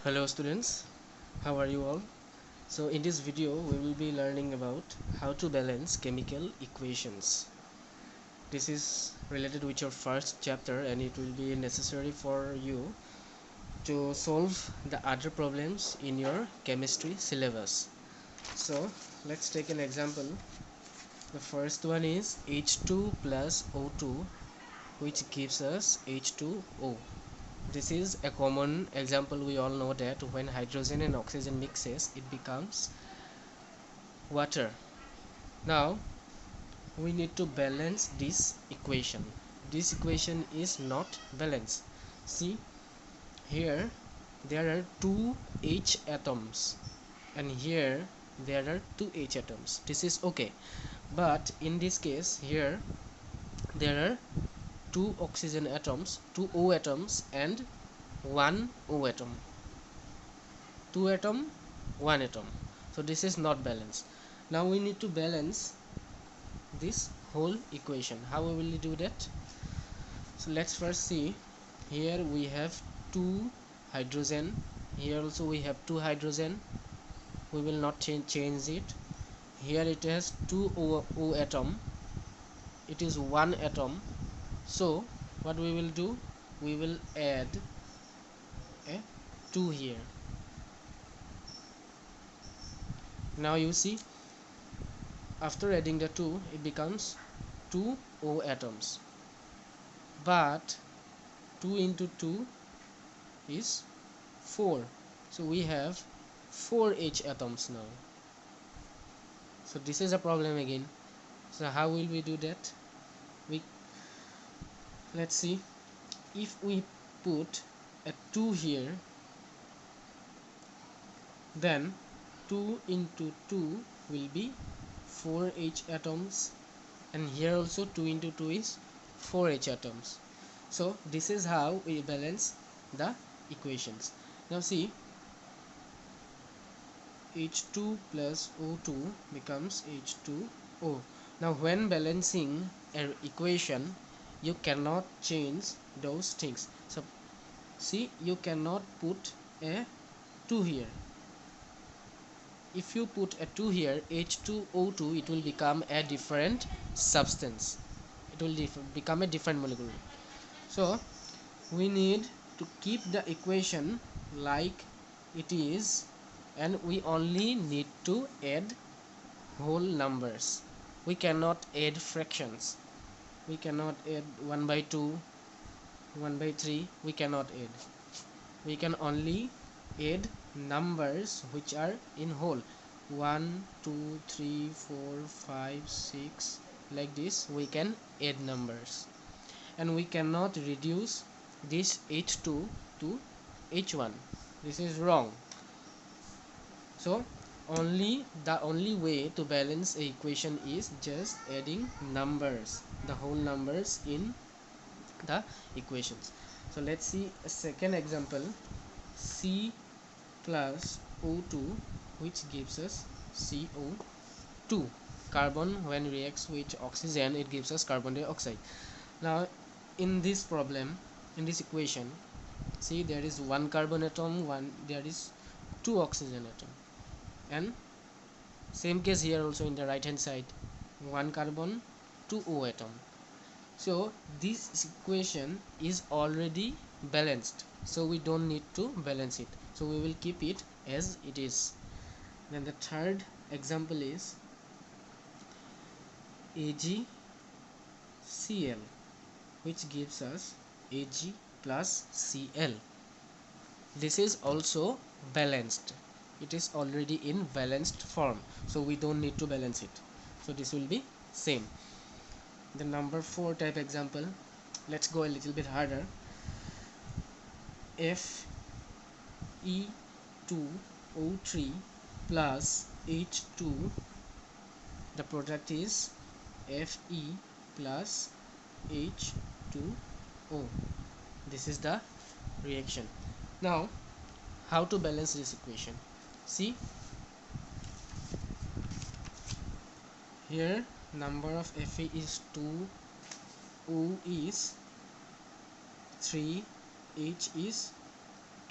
Hello students, how are you all? So in this video we will be learning about how to balance chemical equations. This is related with your first chapter and it will be necessary for you to solve the other problems in your chemistry syllabus. So let's take an example. The first one is H2 plus O2, which gives us H2O. This is a common example. We all know that when hydrogen and oxygen mixes, it becomes water. Now we need to balance this equation. This equation is not balanced. See, here there are two H atoms and here there are two H atoms. This is okay, but in this case here there are two oxygen atoms, two O atoms and one O atom. Two atom, one atom. So this is not balanced. Now we need to balance this whole equation. How we will do that? So let's first see. Here we have two hydrogen, here also we have two hydrogen. We will not change it. Here it has two O atom, it is one atom. So what we will do, we will add a 2 here. Now you see, after adding the 2 it becomes 2 O atoms, but 2 into 2 is 4, so we have 4 H atoms now. So this is a problem again. So how will we do that? Let's see, if we put a 2 here, then 2 into 2 will be 4 H atoms, and here also 2 into 2 is 4 H atoms. So this is how we balance the equations. Now see, H2 plus O2 becomes H2O. Now when balancing an equation, you cannot change those things. So see, you cannot put a 2 here. If you put a 2 here, H2O2, it will become a different substance. It will become a different molecule. So we need to keep the equation like it is, and we only need to add whole numbers. We cannot add fractions. We cannot add 1 by 2, 1 by 3. We cannot add. We can only add numbers which are in whole. 1 2 3 4 5 6, like this we can add numbers, and we cannot reduce this H2 to H1. This is wrong. So the only way to balance a equation is just adding numbers, the whole numbers in the equations. So let's see a second example. C plus O2, which gives us CO2. Carbon, when reacts with oxygen, it gives us carbon dioxide. Now in this problem, in this equation, see, there is one carbon atom, there is two oxygen atom, and same case here also in the right hand side, one carbon, two O atom. So this equation is already balanced, so we don't need to balance it, so we will keep it as it is. Then the third example is AgCl, which gives us Ag plus Cl. This is also balanced. It is already in balanced form, so we don't need to balance it, so this will be same. The number 4 type example, let's go a little bit harder. Fe2O3 plus H2, the product is Fe plus H2O. This is the reaction. Now how to balance this equation? See, here number of Fe is 2, O is 3, H is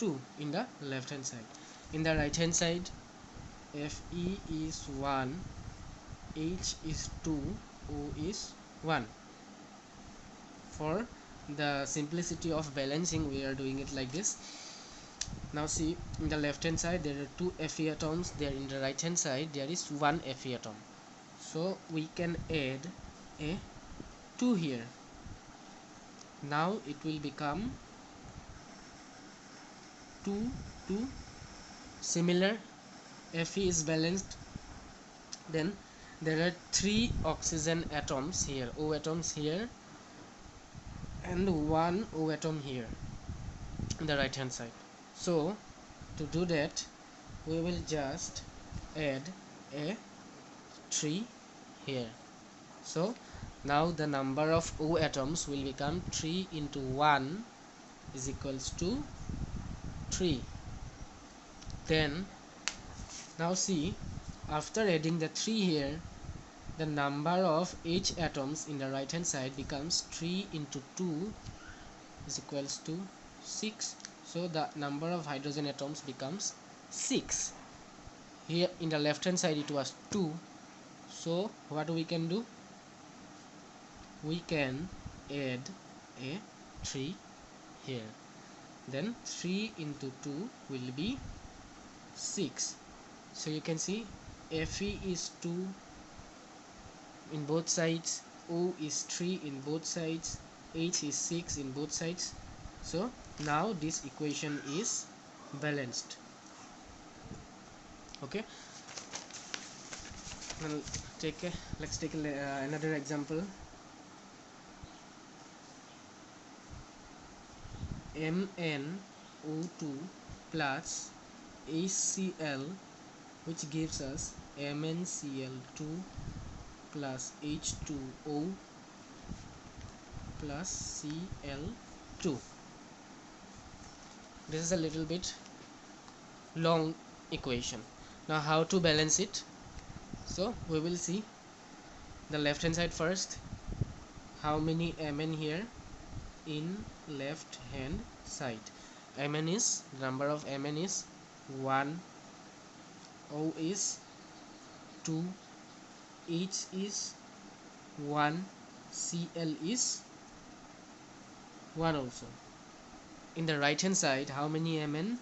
2 in the left hand side. In the right hand side, Fe is 1, H is 2, O is 1. For the simplicity of balancing, we are doing it like this. Now see, in the left hand side there are 2 Fe atoms, there in the right hand side there is 1 Fe atom. So we can add a 2 here. Now it will become 2 2. Similar, Fe is balanced. Then there are 3 oxygen atoms here, O atoms here, and 1 O atom here in the right hand side. So to do that, we will just add a 3 here. So now the number of O atoms will become 3 into 1 is equals to 3. Then now see, after adding the 3 here, the number of H atoms in the right hand side becomes 3 into 2 is equals to 6. So the number of hydrogen atoms becomes 6. Here in the left hand side it was 2. So what we can do? We can add a 3 here. Then 3 into 2 will be 6. So you can see Fe is 2 in both sides, O is 3 in both sides, H is 6 in both sides. So now this equation is balanced. Okay, now let's take another example. MnO2 plus HCl, which gives us MnCl2 plus H2O plus Cl2. This is a little bit long equation. Now how to balance it? So we will see the left hand side first. How many Mn here in left hand side? Mn is, number of Mn is 1, O is 2, H is 1, Cl is 1 also. In the right hand side, how many Mn?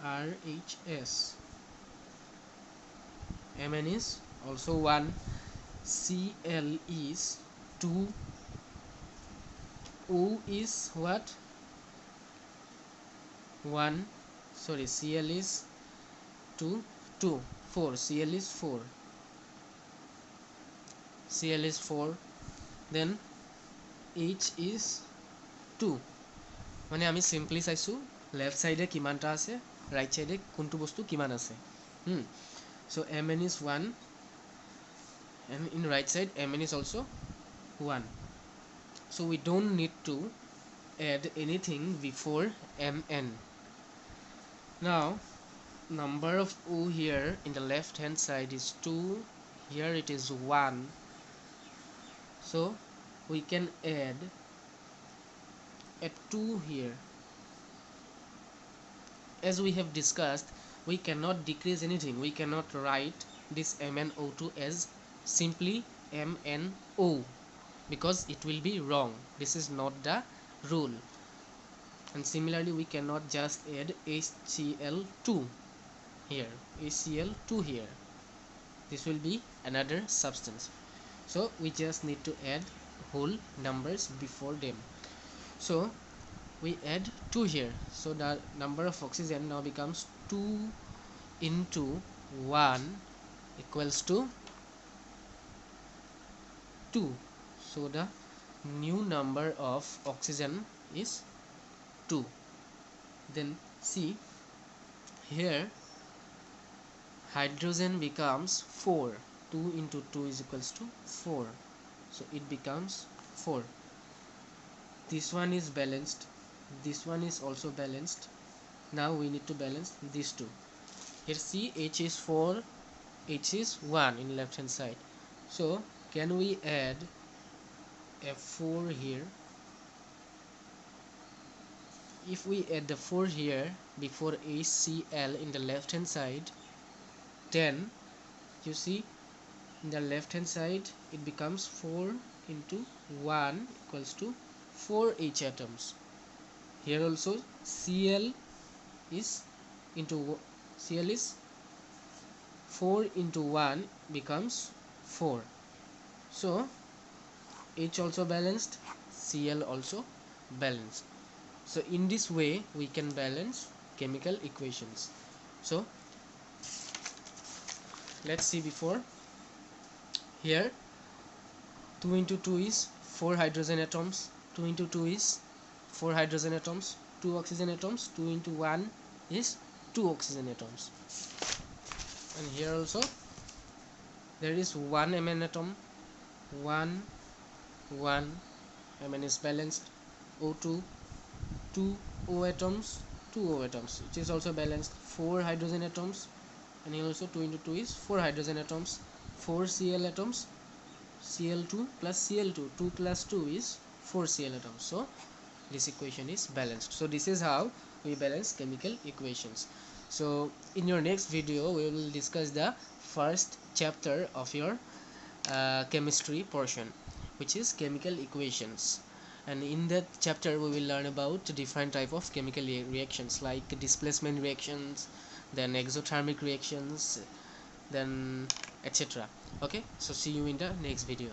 RHS. Mn is also 1, Cl is 2, O is what? 1, sorry, Cl is 2, 4, Cl is 4, Cl is 4, then H is 2. মানে আমি simply চাইছো left সাইডে কিমানটা আছে, right সাইডে কোনটো বস্তু কিমান আছে. So Mn is 1, and in right side Mn is also 1. So we don't need to add anything before Mn. Now number of O here in the left hand side is 2, here it is 1. So we can add a 2 here. As we have discussed, we cannot decrease anything. We cannot write this MnO2 as simply MnO, because it will be wrong. This is not the rule. And similarly, we cannot just add HCl2 here, HCl2 here. This will be another substance. So we just need to add whole numbers before them. So we add 2 here. So the number of oxygen now becomes 2 into 1 equals to 2. So the new number of oxygen is 2. Then see here, hydrogen becomes 4. 2 into 2 is equals to 4. So it becomes 4. This one is balanced, this one is also balanced. Now we need to balance these two. Here see, H is 4, H is 1 in left hand side. So can we add a 4 here? if we add the 4 here before HCl in the left hand side, then you see in the left hand side it becomes 4 into 1 equals to 4 H atoms. Here also Cl is 4 into 1 becomes 4. So H also balanced, Cl also balanced. So in this way we can balance chemical equations. So let's see before. Here 2 into 2 is 4 hydrogen atoms, 2 into 2 is 4 hydrogen atoms, 2 oxygen atoms, 2 into 1 is 2 oxygen atoms. And here also there is 1 Mn atom, 1 Mn is balanced, O2, 2 O atoms, 2 O atoms, which is also balanced, 4 hydrogen atoms, and here also 2 into 2 is 4 hydrogen atoms, 4 Cl atoms, Cl2 plus Cl2, 2 plus 2 is 4 Cl atoms. So this equation is balanced. So this is how we balance chemical equations. So in your next video we will discuss the first chapter of your chemistry portion, which is chemical equations, and in that chapter we will learn about different type of chemical reactions like displacement reactions, then exothermic reactions, then etc. Okay, so see you in the next video.